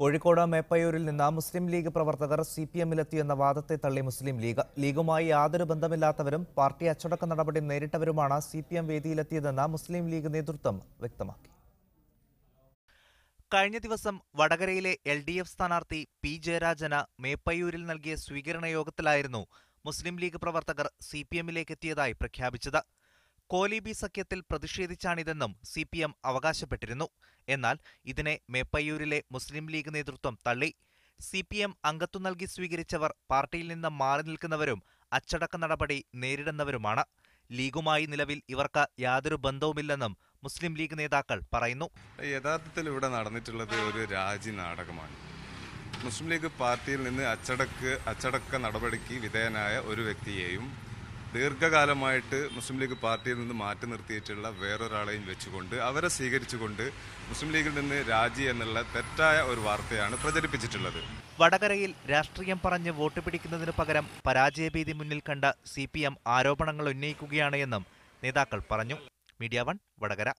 കോഴിക്കോട് മേപ്പയ്യൂരിൽ നിന്ന് മുസ്ലിം ലീഗ് പ്രവർത്തകർ CPM-ലെത്തിയെന്ന വാദത്തെ തള്ളി മുസ്ലിം ലീഗ്. ലീഗുമായി യാതൊരു ബന്ധമില്ലാത്തവരും പാർട്ടി അച്ചടക്ക നടപടി നേരിട്ടവരുമാണ് CPM വേദിയിലെത്തിയതെന്ന് മുസ്ലിം ലീഗ് നേതൃത്വം വ്യക്തമാക്കി. കഴിഞ്ഞ ദിവസം വടകരയിലെ LDF സ്ഥാനാർത്ഥി P. ജയരാജന് മേപ്പയ്യൂരിൽ നൽകിയ സ്വീകരണ യോഗത്തിലായിരുന്നു മുസ്ലിം ലീഗ് പ്രവർത്തകർ CPM-ലേക്ക് എത്തിയതായി പ്രഖ്യാപിച്ചത്. കോലീബി സഖ്യത്തിൽ പ്രതിഷേധിച്ചാണിതെന്നും CPM അവകാശപ്പെട്ടിരുന്നു. എന്നാൽ ഇതിനെ മേപ്പയ്യൂരിലെ മുസ്ലിം ലീഗ് നേതൃത്വം തള്ളി. CPM അംഗത്വം നൽകി സ്വീകരിച്ചവർ പാർട്ടിയിൽ നിന്ന് മാറി നിൽക്കുന്നവരും അച്ചടക്ക നടപടി നേരിടുന്നവരുമാണ്. ലീഗുമായി നിലവിൽ ഇവർക്ക് യാതൊരു ബന്ധവുമില്ലെന്നും മുസ്ലിം ലീഗ് നേതാക്കൾ പറയുന്നു. യഥാർത്ഥത്തിൽ ഇവിടെ നടന്നിട്ടുള്ളത് ഒരു രാജി നാടകമാണ്. മുസ്ലിം ലീഗ് പാർട്ടിയിൽ നിന്ന് അച്ചടക്ക നടപടിക്ക് വിധേയനായ ഒരു വ്യക്തിയെയും ദീർഘകാലമായിട്ട് മുസ്ലിം ലീഗ് പാർട്ടിയിൽ നിന്ന് മാറ്റി നിർത്തിയിട്ടുള്ള വേറൊരാളെയും വെച്ചുകൊണ്ട് അവരെ സ്വീകരിച്ചുകൊണ്ട് മുസ്ലിം ലീഗിൽ നിന്ന് രാജി എന്നുള്ള തെറ്റായ ഒരു വാർത്തയാണ് പ്രചരിപ്പിച്ചിട്ടുള്ളത്. വടകരയിൽ രാഷ്ട്രീയം പറഞ്ഞ് വോട്ട് പിടിക്കുന്നതിനു പകരം പരാജയഭീതി മുന്നിൽ കണ്ട CPM ആരോപണങ്ങൾ ഉന്നയിക്കുകയാണ് എന്നും നേതാക്കൾ പറഞ്ഞു. മീഡിയ 1 വടകര.